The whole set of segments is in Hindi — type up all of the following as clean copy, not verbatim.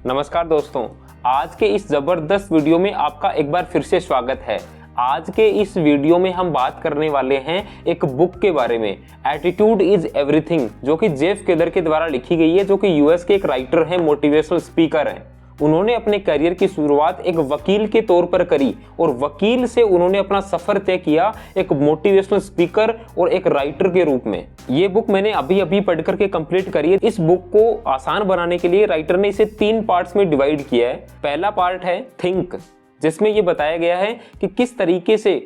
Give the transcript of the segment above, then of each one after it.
नमस्कार दोस्तों, आज के इस जबरदस्त वीडियो में आपका एक बार फिर से स्वागत है। आज के इस वीडियो में हम बात करने वाले हैं एक बुक के बारे में, एटीट्यूड इज एवरीथिंग, जो कि जेफ केलर के द्वारा लिखी गई है, जो कि यूएस के एक राइटर हैं, मोटिवेशनल स्पीकर हैं। उन्होंने अपने करियर की शुरुआत एक वकील के तौर पर करी और वकील से उन्होंने अपना सफर तय किया एक मोटिवेशनल स्पीकर और एक राइटर के रूप में। ये बुक मैंने अभी अभी पढ़ करके कंप्लीट करी है। इस बुक को आसान बनाने के लिए राइटर ने इसे 3 पार्ट्स में डिवाइड किया है। पहला पार्ट है थिंक, जिसमें ये बताया गया है कि किस तरीके से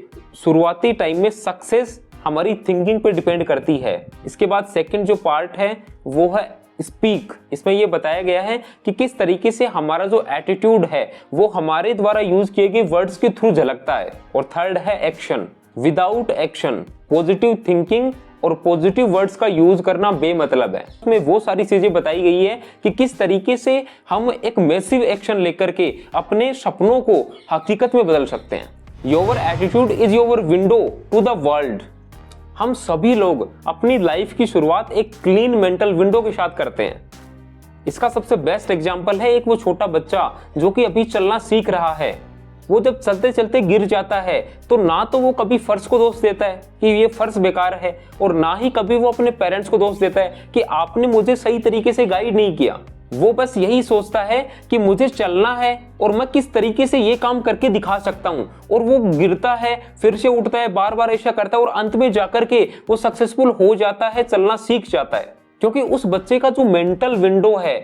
शुरुआती टाइम में सक्सेस हमारी थिंकिंग पर डिपेंड करती है। इसके बाद सेकंड जो पार्ट है वो है स्पीक। इसमें यह बताया गया है कि किस तरीके से हमारा जो एटीट्यूड है वो हमारे द्वारा यूज किए गए वर्ड्स के थ्रू झलकता है। और थर्ड है action. Without action positive thinking और पॉजिटिव वर्ड्स का यूज करना बेमतलब है। इसमें वो सारी चीजें बताई गई है कि किस तरीके से हम एक मैसिव एक्शन लेकर के अपने सपनों को हकीकत में बदल सकते हैं। Your attitude is your window to the world. हम सभी लोग अपनी लाइफ की शुरुआत एक क्लीन मेंटल विंडो के साथ करते हैं। इसका सबसे बेस्ट एग्जांपल है एक वो छोटा बच्चा जो कि अभी चलना सीख रहा है। वो जब चलते चलते गिर जाता है तो ना तो वो कभी फर्श को दोष देता है कि ये फर्श बेकार है, और ना ही कभी वो अपने पेरेंट्स को दोष देता है कि आपने मुझे सही तरीके से गाइड नहीं किया। वो बस यही सोचता है कि मुझे चलना है और मैं किस तरीके से ये काम करके दिखा सकता हूँ। और वो गिरता है, फिर से उठता है, बार बार ऐसा करता है और अंत में जाकर के वो सक्सेसफुल हो जाता है, चलना सीख जाता है। क्योंकि उस बच्चे का जो मेंटल विंडो है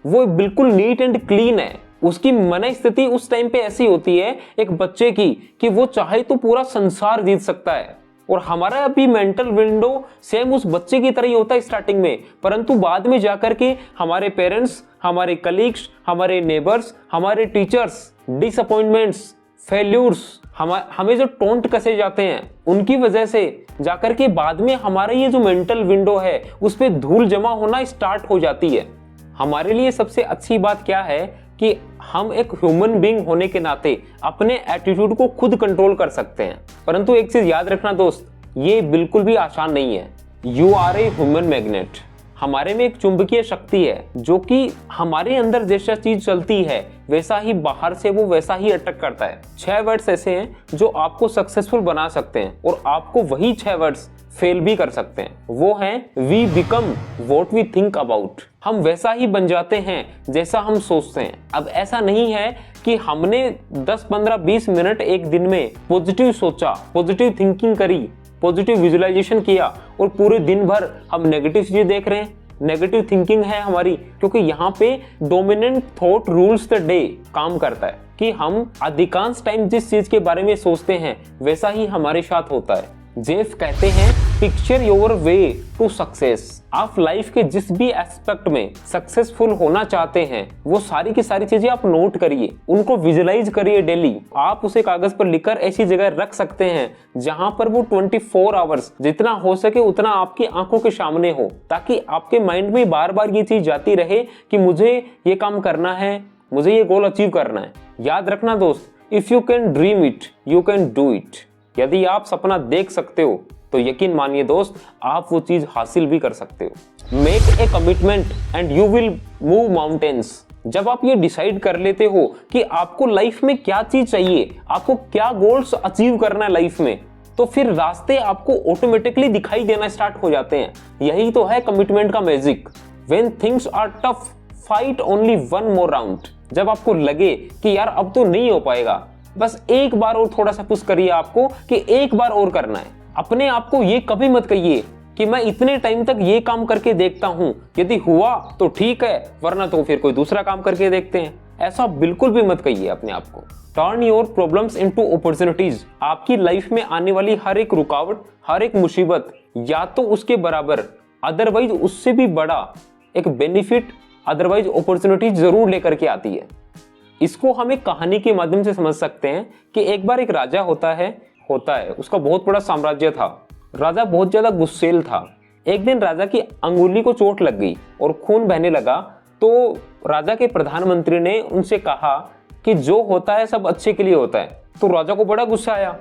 वो बिल्कुल नीट एंड क्लीन है। उसकी मन स्थिति उस टाइम पे ऐसी होती है एक बच्चे की कि वो चाहे तो पूरा संसार जीत सकता है। और हमारा अभी मेंटल विंडो सेम उस बच्चे की तरह ही होता है स्टार्टिंग में, परंतु बाद में जाकर के हमारे पेरेंट्स, हमारे कलीग्स, हमारे नेबर्स, हमारे टीचर्स, डिसअपॉइंटमेंट्स, फेल्यूर्स, हमें जो टोंट कसे जाते हैं उनकी वजह से जाकर के बाद में हमारा ये जो मेंटल विंडो है उस पर धूल जमा होना स्टार्ट हो जाती है। हमारे लिए सबसे अच्छी बात क्या है कि हम एक ह्यूमन बीइंग होने के नाते अपने एटीट्यूड को खुद कंट्रोल कर सकते हैं। परंतु एक चीज याद रखना दोस्त, ये बिल्कुल भी आसान नहीं है। You are a human magnet. हमारे में एक चुंबकीय शक्ति है जो कि हमारे अंदर जैसा चीज चलती है वैसा ही बाहर से वो वैसा ही अटैक करता है। 6 वर्ड्स ऐसे हैं जो आपको सक्सेसफुल बना सकते हैं और आपको वही 6 वर्ड्स फेल भी कर सकते हैं। वो हैं we become what we think about. हम वैसा ही बन जाते हैं जैसा हम सोचते हैं। अब ऐसा नहीं है कि हमने 10, 15, 20 मिनट एक दिन में पॉजिटिव सोचा, पॉजिटिव थिंकिंग करी, पॉजिटिव विजुअलाइजेशन किया और पूरे दिन भर हम नेगेटिव चीजें देख रहे हैं, नेगेटिव थिंकिंग है हमारी। क्योंकि यहाँ पे dominant thought rules the day काम करता है कि हम अधिकांश टाइम जिस चीज के बारे में सोचते हैं वैसा ही हमारे साथ होता है। जेफ कहते हैं picture your way to success. आप लाइफ के जिस भी एस्पेक्ट में सक्सेसफुल होना चाहते हैं वो सारी की सारी चीजें आप नोट करिए, उनको विजुअलाइज करिए डेली। आप उसे कागज पर लिखकर ऐसी जगह रख सकते हैं जहां पर वो 24 आवर्स जितना हो सके उतना आपकी आंखों के सामने हो, ताकि आपके माइंड में बार बार ये चीज जाती रहे कि मुझे ये काम करना है, मुझे ये गोल अचीव करना है। याद रखना दोस्त, if you can dream it you can do it. यदि आप सपना देख सकते हो तो यकीन मानिए दोस्त, आप वो चीज हासिल भी कर सकते हो। Make a commitment and you will move mountains. जब आप ये डिसाइड कर लेते हो कि आपको लाइफ में क्या चीज चाहिए, आपको क्या गोल्स अचीव करना है लाइफ में, तो फिर रास्ते आपको ऑटोमेटिकली दिखाई देना स्टार्ट हो जाते हैं। यही तो है कमिटमेंट का magic. When things are tough fight only one more round. जब आपको लगे कि यार अब तो नहीं हो पाएगा, बस एक बार और थोड़ा सा पुश करिए आपको कि एक बार और करना है। अपने आप को ये कभी मत कहिए कि मैं इतने टाइम तक ये काम करके देखता हूं, यदि हुआ तो ठीक है, वरना तो फिर कोई दूसरा काम करके देखते हैं। ऐसा बिल्कुल भी मत कहिए अपने आप को। Turn your problems into opportunities. आपकी लाइफ में आने वाली हर एक रुकावट, हर एक मुसीबत या तो उसके बराबर, अदरवाइज उससे भी बड़ा एक बेनिफिट, अदरवाइज अपॉर्चुनिटी जरूर लेकर के आती है। इसको हम एक कहानी के माध्यम से समझ सकते हैं कि एक बार एक राजा होता है, उसका बहुत बड़ा साम्राज्य था। राजा बहुत ज्यादा गुस्सेल था। एक दिन राजा की अंगुली को चोट लग गई और खून बहने लगा। तो राजा के प्रधानमंत्री ने उनसे कहा कि जो होता है सब अच्छे के लिए होता है। तो राजा को बड़ा गुस्सा आया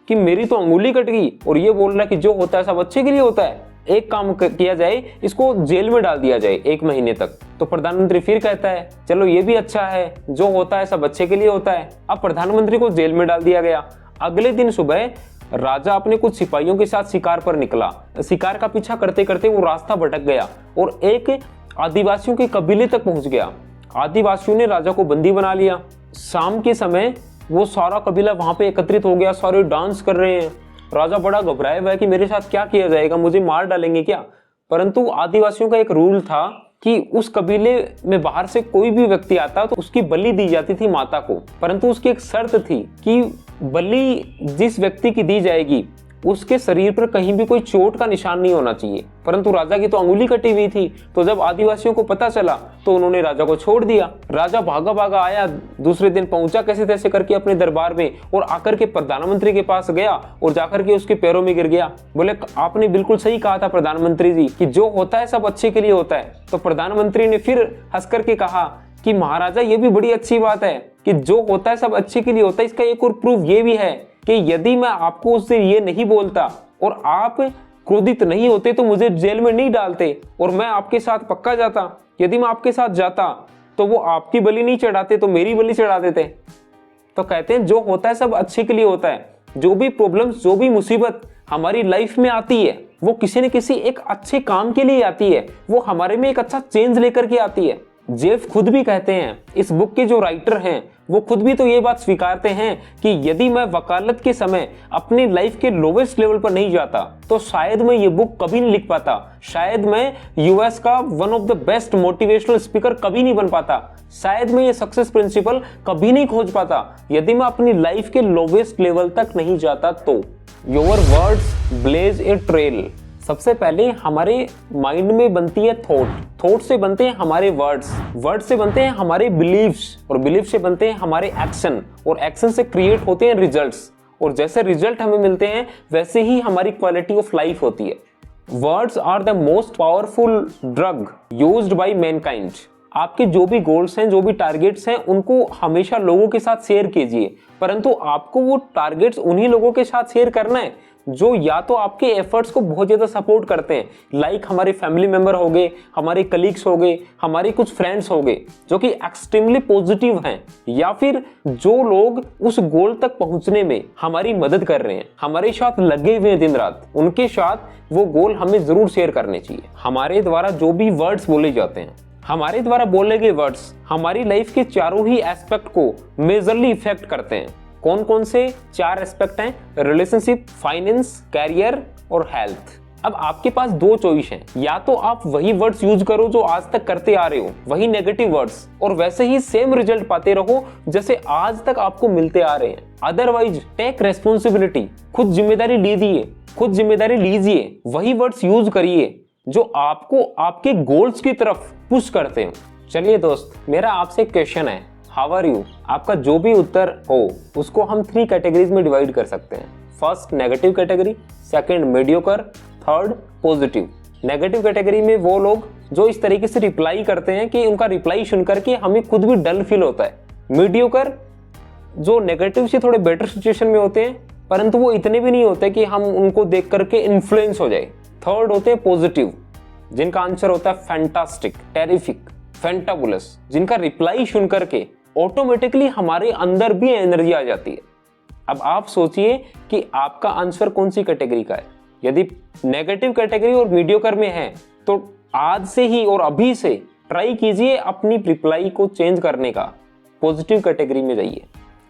कि मेरी तो अंगुली कट गई और ये बोल रहा है कि जो होता है सब अच्छे के लिए होता है। एक काम किया जाए, इसको जेल में डाल दिया जाए 1 महीने तक। तो प्रधानमंत्री फिर कहता है चलो ये भी अच्छा है, जो होता है सब अच्छे के लिए होता है। अब प्रधानमंत्री को जेल में डाल दिया गया। अगले दिन सुबह राजा अपने कुछ सिपाहियों के साथ शिकार पर निकला। शिकार का पीछा करते करते वो रास्ता भटक गया और एक आदिवासियों के कबीले तक पहुंच गया। आदिवासियों ने राजा को बंदी बना लिया। शाम के समय वो सारा कबीला वहां पे एकत्रित हो गया, सारे डांस कर रहे हैं। राजा बड़ा घबराया हुआ है कि मेरे साथ क्या किया जाएगा, मुझे मार डालेंगे क्या। परंतु आदिवासियों का एक रूल था कि उस कबीले में बाहर से कोई भी व्यक्ति आता तो उसकी बलि दी जाती थी माता को। परंतु उसकी एक शर्त थी कि बलि जिस व्यक्ति की दी जाएगी उसके शरीर पर कहीं भी कोई चोट का निशान नहीं होना चाहिए। परंतु राजा की तो अंगुली कटी हुई थी। तो जब आदिवासियों को पता चला तो उन्होंने राजा को छोड़ दिया। राजा भागा भागा आया, दूसरे दिन पहुंचा कैसे तैसे करके अपने दरबार में और आकर के प्रधानमंत्री के पास गया और जाकर के उसके पैरों में गिर गया। बोले आपने बिल्कुल सही कहा था प्रधानमंत्री जी कि जो होता है सब अच्छे के लिए होता है। तो प्रधानमंत्री ने फिर हंस करके कहा कि महाराजा ये भी बड़ी अच्छी बात है कि जो होता है सब अच्छे के लिए होता है। इसका एक और प्रूफ ये भी है कि यदि मैं आपको उससे ये नहीं बोलता और आप क्रोधित नहीं होते तो मुझे जेल में नहीं डालते और मैं आपके साथ पक्का जाता। यदि मैं आपके साथ जाता तो वो आपकी बलि नहीं चढ़ाते तो मेरी बलि चढ़ा देते। तो कहते हैं जो होता है सब अच्छे के लिए होता है। जो भी प्रॉब्लम्स, जो भी मुसीबत हमारी लाइफ में आती है वो किसी न किसी एक अच्छे काम के लिए आती है। वो हमारे में एक अच्छा चेंज लेकर के आती है। जेफ खुद भी कहते हैं, इस बुक के जो राइटर हैं वो खुद भी तो ये बात स्वीकारते हैं कि यदि मैं वकालत के समय अपनी लाइफ के लोवेस्ट लेवल पर नहीं जाता तो शायद मैं ये बुक कभी नहीं लिख पाता। शायद मैं यूएस का one of the best motivational speaker कभी नहीं बन पाता। शायद मैं ये सक्सेस प्रिंसिपल कभी नहीं खोज पाता यदि मैं अपनी लाइफ के लोवेस्ट लेवल तक नहीं जाता। तो your words blaze a trail. सबसे पहले हमारे माइंड में बनती है थॉट से बनते हैं हमारे वर्ड से बनते हैं हमारे बिलीव्स और बिलीफ से बनते हैं हमारे एक्शन और एक्शन से क्रिएट होते हैं रिजल्ट्स और जैसे रिजल्ट हमें मिलते हैं वैसे ही हमारी क्वालिटी ऑफ लाइफ होती है। Words are the most powerful drug used by mankind. आपके जो भी गोल्स हैं, जो भी टारगेट्स हैं, उनको हमेशा लोगों के साथ शेयर कीजिए, परंतु आपको वो टारगेट्स उन्हीं लोगों के साथ शेयर करना है जो या तो आपके एफर्ट्स को बहुत ज़्यादा सपोर्ट करते हैं, लाइक हमारे फैमिली मेंबर हो गए, हमारे कलीग्स हो गए, हमारे कुछ फ्रेंड्स हो गए जो कि एक्सट्रीमली पॉजिटिव हैं, या फिर जो लोग उस गोल तक पहुंचने में हमारी मदद कर रहे हैं, हमारे साथ लगे हुए हैं दिन रात, उनके साथ वो गोल हमें जरूर शेयर करने चाहिए। हमारे द्वारा जो भी वर्ड्स बोले जाते हैं, हमारे द्वारा बोले गए वर्ड्स हमारी लाइफ के चारों ही एस्पेक्ट को मेजरली इफेक्ट करते हैं। कौन कौन से 4 एस्पेक्ट हैं? रिलेशनशिप, फाइनेंस, कैरियर और हेल्थ। अब आपके पास 2 चॉइस हैं, या तो आप वही वर्ड्स यूज करो जो आज तक करते आ रहे हो, वही नेगेटिव वर्ड्स, और वैसे ही सेम रिजल्ट पाते रहो जैसे आज तक आपको मिलते आ रहे हैं। अदरवाइज टेक रेस्पॉन्सिबिलिटी, खुद जिम्मेदारी लीजिए, वही वर्ड्स यूज करिए जो आपको आपके गोल्स की तरफ पुश करते हो। चलिए दोस्त, मेरा आपसे क्वेश्चन है, हाउ आर यू? आपका जो भी उत्तर हो उसको हम 3 कैटेगरीज में डिवाइड कर सकते हैं। First negative category, second mediocre, third positive. Negative category में वो लोग जो इस तरीके से रिप्लाई करते हैं कि उनका रिप्लाई सुन करके हमें खुद भी डल फील होता है। मीडियोकर जो नेगेटिव से थोड़े बेटर सिचुएशन में होते हैं परंतु वो इतने भी नहीं होते कि हम उनको देख करके इन्फ्लुएंस हो जाए। थर्ड होते हैं पॉजिटिव, जिनका आंसर होता है फैंटास्टिक, टेरिफिक, फैंटाबुलस, जिनका रिप्लाई सुन करके ऑटोमेटिकली हमारे अंदर भी एनर्जी आ जाती है। अब आप सोचिए कि आपका आंसर कौन सी कैटेगरी का है। यदि नेगेटिव कैटेगरी और मीडियोकर में है तो आज से ही और अभी से ट्राई कीजिए अपनी रिप्लाई को चेंज करने का, पॉजिटिव कैटेगरी में जाइए।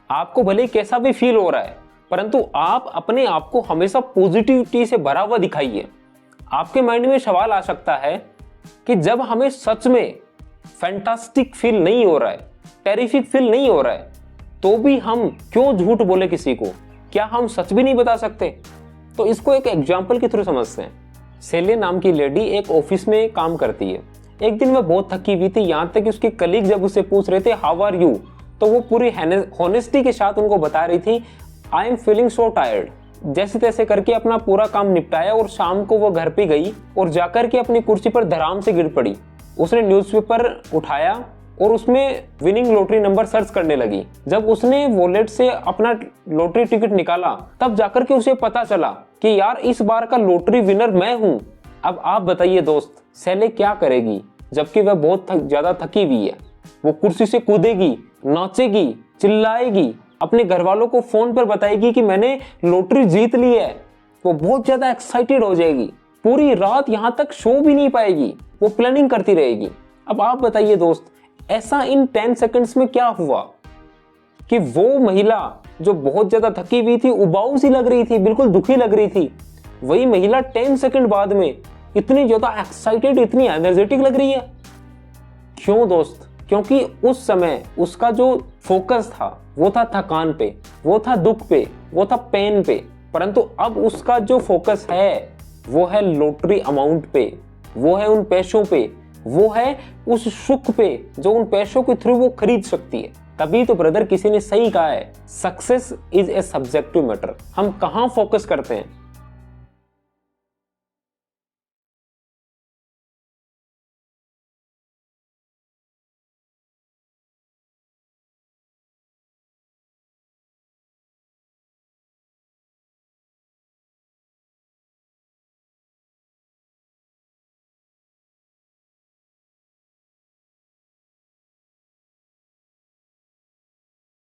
आपको भले कैसा भी फील हो रहा है परंतु आप अपने आप को हमेशा पॉजिटिविटी से भरा हुआ दिखाइए। आपके माइंड में सवाल आ सकता है कि जब हमें सच में फैंटास्टिक फील नहीं हो रहा है, टेरिफिक फील नहीं हो रहा है, तो भी हम क्यों झूठ बोले किसी को? क्या हम सच भी नहीं बता सकते? तो इसको एक एग्जाम्पल के थ्रू समझते हैं। सेले नाम की लेडी एक ऑफिस में काम करती है। एक दिन वह बहुत थकी हुई थी, यहाँ तक कि उसके कलीग जब उससे पूछ रहे थे हाउ आर यू, तो वो पूरी हॉनेस्टी के साथ उनको बता रही थी I am feeling so tired. जैसे तैसे करके अपना पूरा काम निपटाया और शाम को वो घर पे गई और जाकर के अपनी कुर्सी पर धड़ाम से गिर पड़ी। उसने न्यूज़पेपर उठाया और उसमें विनिंग लॉटरी नंबर सर्च करने लगी। जब उसने वॉलेट से अपना लॉटरी टिकट निकाला तब जाकर के उसे पता चला कि यार इस बार का लॉटरी विनर मैं हूं। अब आप बताइए दोस्त, सैले क्या करेगी जबकि वह बहुत ज्यादा थकी हुई है। वो कुर्सी से कूदेगी, नाचेगी, चिल्लाएगी, अपने घर वालों को फोन पर बताएगी कि मैंने लॉटरी जीत ली है। वो बहुत ज्यादा एक्साइटेड हो जाएगी, पूरी रात यहां तक सो भी नहीं पाएगी, वो प्लानिंग करती रहेगी। अब आप बताइए दोस्त, ऐसा इन 10 सेकंड्स में क्या हुआ कि वो महिला जो बहुत ज्यादा थकी हुई थी, उबाऊ सी लग रही थी, बिल्कुल दुखी लग रही थी, वही महिला 10 सेकंड बाद में इतनी ज्यादा एक्साइटेड, इतनी एनर्जेटिक लग रही है। क्यों दोस्त? क्योंकि उस समय उसका जो फोकस था वो था थकान पे, वो था दुख पे, वो था पेन पे। परंतु अब उसका जो फोकस है वो है लॉटरी अमाउंट पे, वो है उन पैसों पे, वो है उस सुख पे जो उन पैसों के थ्रू वो खरीद सकती है। तभी तो ब्रदर किसी ने सही कहा है, success is a subjective matter. हम कहाँ फोकस करते हैं,